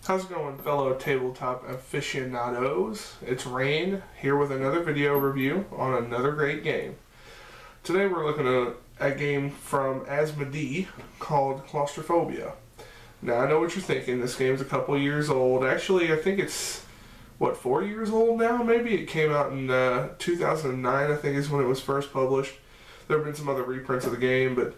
How's it going, fellow tabletop aficionados? It's Rain, here with another video review on another great game. Today we're looking at a game from Asmodee called Claustrophobia. Now I know what you're thinking, this game's a couple years old. Actually, I think it's, 4 years old now maybe? It came out in 2009, I think is when it was first published. There have been some other reprints of the game, but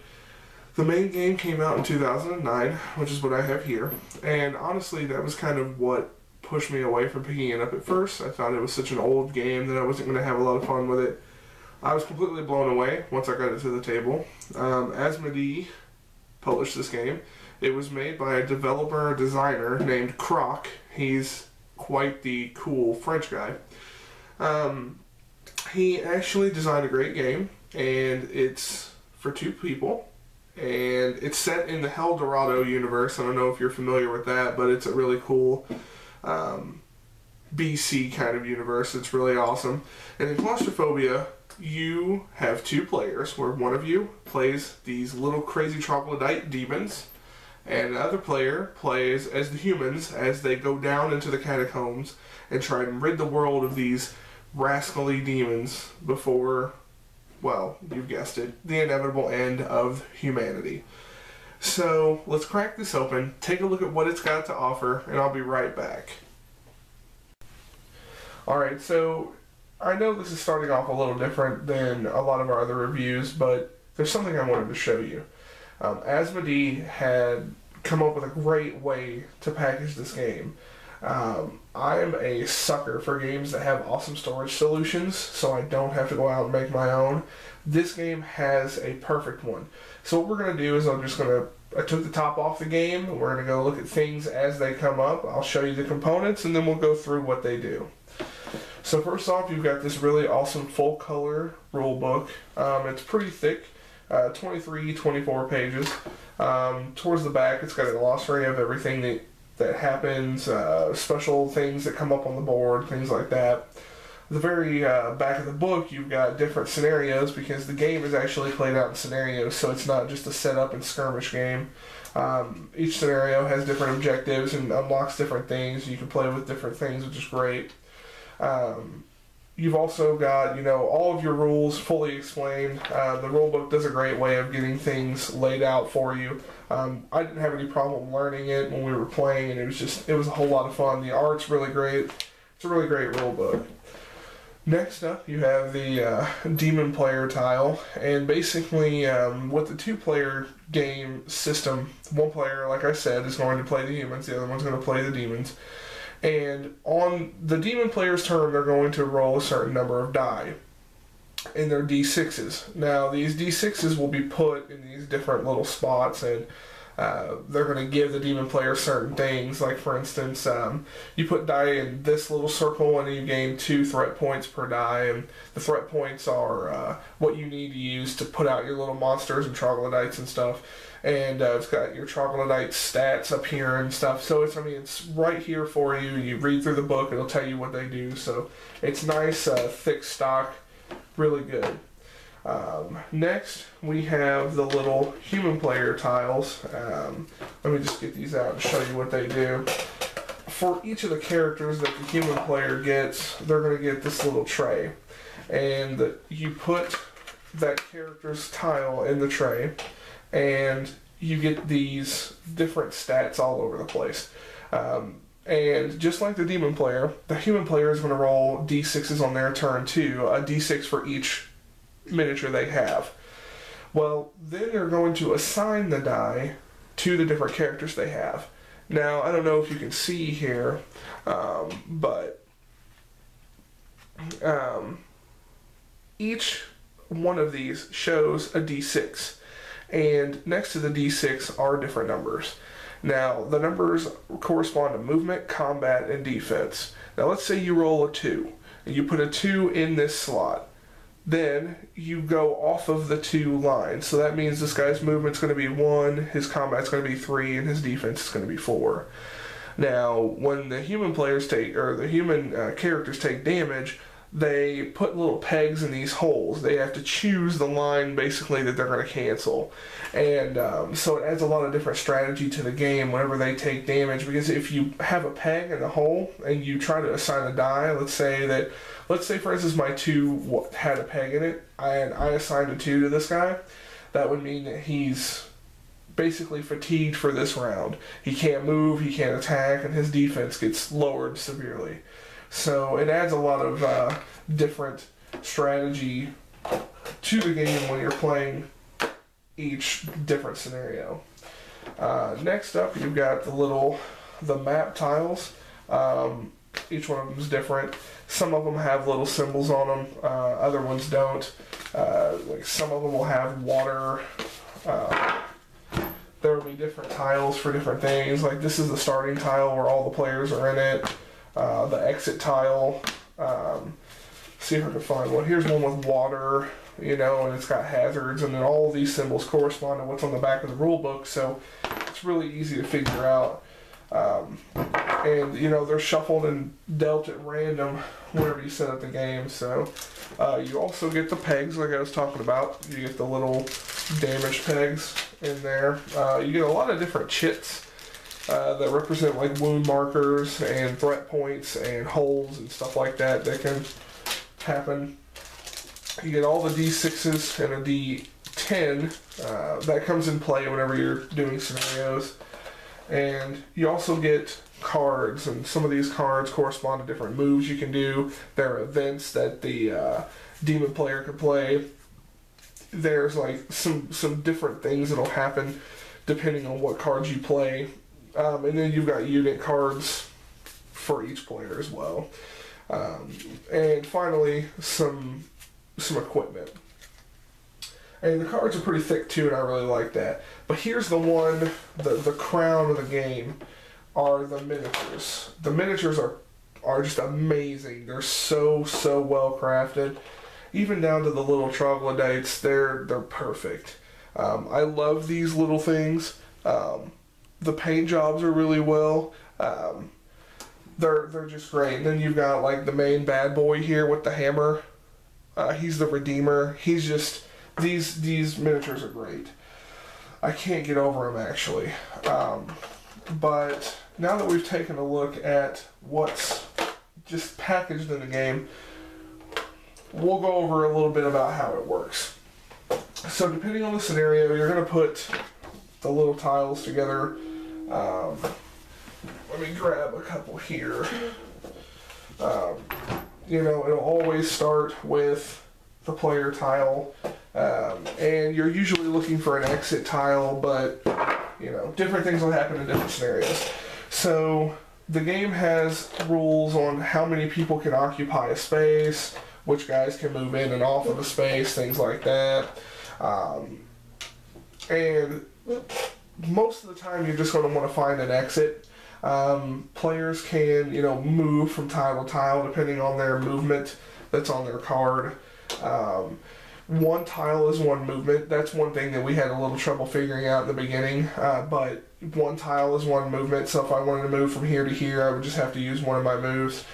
the main game came out in 2009, which is what I have here, and honestly that was kind of what pushed me away from picking it up at first. I thought it was such an old game that I wasn't going to have a lot of fun with it. I was completely blown away once I got it to the table. Asmodee published this game. It was made by a developer designer named Croc. He's quite the cool French guy. He actually designed a great game, and it's for 2 people. And it's set in the Helldorado universe. I don't know if you're familiar with that, but it's a really cool BC kind of universe. It's really awesome. And in Claustrophobia, you have 2 players, where one of you plays these little crazy troglodyte demons, and the other player plays as the humans as they go down into the catacombs and try and rid the world of these rascally demons before, well, you've guessed it, the inevitable end of humanity. So let's crack this open, take a look at what it's got to offer, and I'll be right back. Alright, so I know this is starting off a little different than a lot of our other reviews, but there's something I wanted to show you. Asmodee had come up with a great way to package this game. I'm a sucker for games that have awesome storage solutions, so I don't have to go out and make my own. This game has a perfect one. So what we're going to do is I took the top off the game, we're going to go look at things as they come up, I'll show you the components, and then we'll go through what they do. So first off, you've got this really awesome full color rule book. It's pretty thick, 23, 24 pages. Towards the back, it's got a glossary of everything that happens, special things that come up on the board, things like that. The very back of the book, you've got different scenarios, because the game is actually played out in scenarios, so it's not just a setup and skirmish game. Each scenario has different objectives and unlocks different things. You can play with different things, which is great. You've also got, all of your rules fully explained. The rulebook does a great way of getting things laid out for you. I didn't have any problem learning it when we were playing, and it was a whole lot of fun. The art's really great. It's a really great rulebook. Next up, you have the Demon Player tile, and basically with the 2-player game system, one player, like I said, is going to play the humans, the other one's going to play the demons. And on the demon player's turn, they're going to roll a certain number of die, and they're D6s. Now, these D6s will be put in these different little spots, and they're going to give the demon player certain things. Like, for instance, you put die in this little circle, and you gain 2 threat points per die, and the threat points are what you need to use to put out your little monsters and troglodytes and stuff. And it's got your troglodyte stats up here and stuff. So it's right here for you. You read through the book, it'll tell you what they do. So it's nice, thick stock, really good. Next, we have the little human player tiles. Let me just get these out and show you what they do. For each of the characters that the human player gets, they're going to get this little tray. And you put that character's tile in the tray, and you get these different stats all over the place. And just like the demon player, the human player is going to roll D6s on their turn too, a D6 for each miniature they have. Well, then they're going to assign the die to the different characters they have. Now, I don't know if you can see here, but each one of these shows a D6. And next to the D6 are different numbers. Now, the numbers correspond to movement, combat, and defense. Now, let's say you roll a 2, and you put a 2 in this slot. Then you go off of the 2 lines. So that means this guy's movement's going to be 1, his combat's going to be 3, and his defense is going to be 4. Now, when the human players take, or the human characters take damage, they put little pegs in these holes. They have to choose the line basically that they're going to cancel. And so it adds a lot of different strategy to the game whenever they take damage, because if you have a peg in a hole and you try to assign a die, let's say for instance my 2 had a peg in it and I assigned a 2 to this guy, that would mean that he's basically fatigued for this round. He can't move, he can't attack, and his defense gets lowered severely. So it adds a lot of different strategy to the game when you're playing each different scenario. Next up, you've got the map tiles. Each one of them is different. Some of them have little symbols on them. Other ones don't. Like some of them will have water. There will be different tiles for different things. Like this is the starting tile where all the players are in it. The exit tile. See if I can find one. Here's one with water, and it's got hazards, and then all these symbols correspond to what's on the back of the rule book, so it's really easy to figure out. And they're shuffled and dealt at random whenever you set up the game. So you also get the pegs, like I was talking about. You get the little damage pegs in there. You get a lot of different chits that represent like wound markers and threat points and holes and stuff like that can happen. You get all the D6s and a D10 that comes in play whenever you're doing scenarios. And you also get cards, and some of these cards correspond to different moves you can do. There are events that the demon player can play. There's like some different things that'll happen depending on what cards you play. And then you've got unit cards for each player as well. And finally, some equipment. And the cards are pretty thick too, and I really like that. But here's the one, the crown of the game, are the miniatures. The miniatures are just amazing. They're so well crafted. Even down to the little troglodytes, they're perfect. I love these little things. The paint jobs are really well. They're just great. And then you've got like the main bad boy here with the hammer. He's the Redeemer. He's just these miniatures are great. I can't get over them actually. But now that we've taken a look at what's just packaged in the game, we'll go over a little bit about how it works. So depending on the scenario, you're going to put the little tiles together. Let me grab a couple here. It'll always start with the player tile, and you're usually looking for an exit tile, but different things will happen in different scenarios. So the game has rules on how many people can occupy a space, which guys can move in and off of a space, things like that. And most of the time you're just going to want to find an exit. Players can, move from tile to tile depending on their movement that's on their card. One tile is one movement. That's one thing that we had a little trouble figuring out in the beginning. But one tile is one movement, so if I wanted to move from here to here, I would just have to use one of my moves.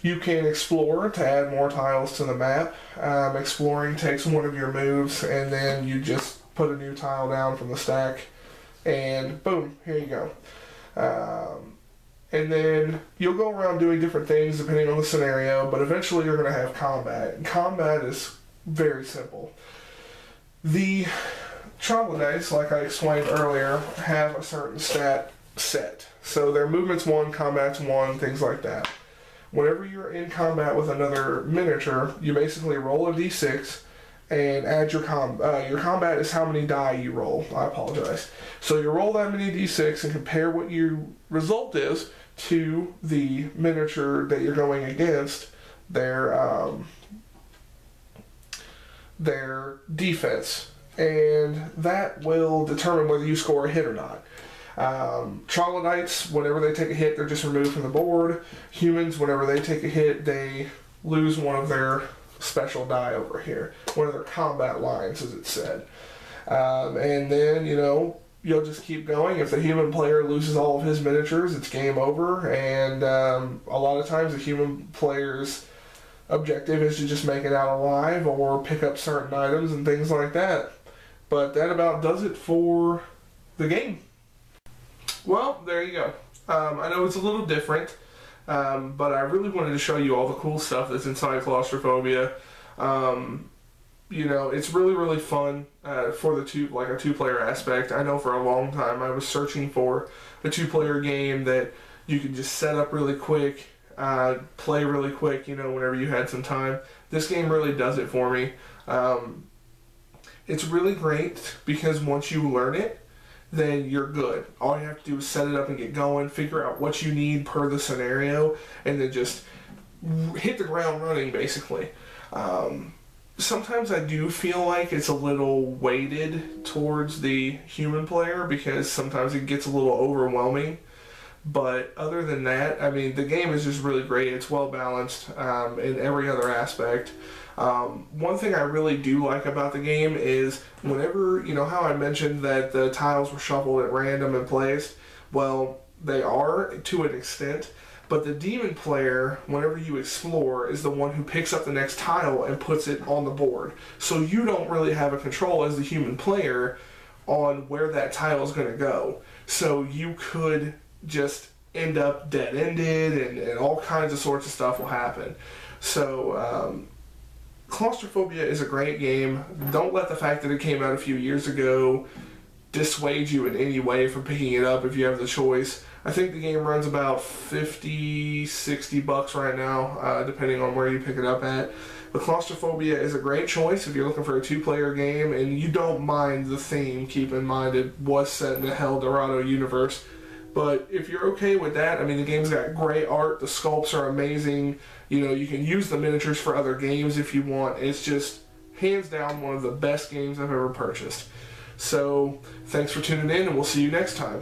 You can explore to add more tiles to the map. Exploring takes one of your moves, and then you just put a new tile down from the stack, and boom, here you go. And then you'll go around doing different things depending on the scenario, but eventually you're going to have combat. And combat is very simple. The troglodytes, like I explained earlier, have a certain stat set. So their movement's 1, combat's 1, things like that. Whenever you're in combat with another miniature, you basically roll a d6 and add your combat is how many die you roll. I apologize. So you roll that many d6 and compare what your result is to the miniature that you're going against, their defense, and that will determine whether you score a hit or not. Troglodytes, whenever they take a hit, they're just removed from the board. Humans, whenever they take a hit, they lose one of their special die over here, one of their combat lines, as it said. And then, you'll just keep going. If the human player loses all of his miniatures, it's game over. And a lot of times the human player's objective is to just make it out alive or pick up certain items and things like that. But that about does it for the game. Well, there you go. I know it's a little different, but I really wanted to show you all the cool stuff that's inside Claustrophobia. You know, it's really, really fun for the a two-player aspect. I know for a long time I was searching for a two-player game that you could just set up really quick, play really quick, you know, whenever you had some time. This game really does it for me. It's really great because once you learn it, then you're good. All you have to do is set it up and get going, figure out what you need per the scenario, and then just hit the ground running, basically. Sometimes I do feel like it's a little weighted towards the human player because sometimes it gets a little overwhelming. But other than that, I mean, the game is just really great. It's well balanced in every other aspect. One thing I really do like about the game is whenever, you know how I mentioned that the tiles were shuffled at random and placed? Well, they are to an extent, but the demon player, whenever you explore, is the one who picks up the next tile and puts it on the board. So you don't really have a control as the human player on where that tile is going to go. So you could just end up dead-ended and all kinds of sorts of stuff will happen. So, Claustrophobia is a great game. Don't let the fact that it came out a few years ago dissuade you in any way from picking it up if you have the choice. I think the game runs about $50, $60 right now, depending on where you pick it up at. But Claustrophobia is a great choice if you're looking for a two-player game and you don't mind the theme. Keep in mind it was set in the Hell Dorado universe. But if you're okay with that, I mean, the game's got great art, the sculpts are amazing, you know, you can use the miniatures for other games if you want. It's just, hands down, one of the best games I've ever purchased. So, thanks for tuning in, and we'll see you next time.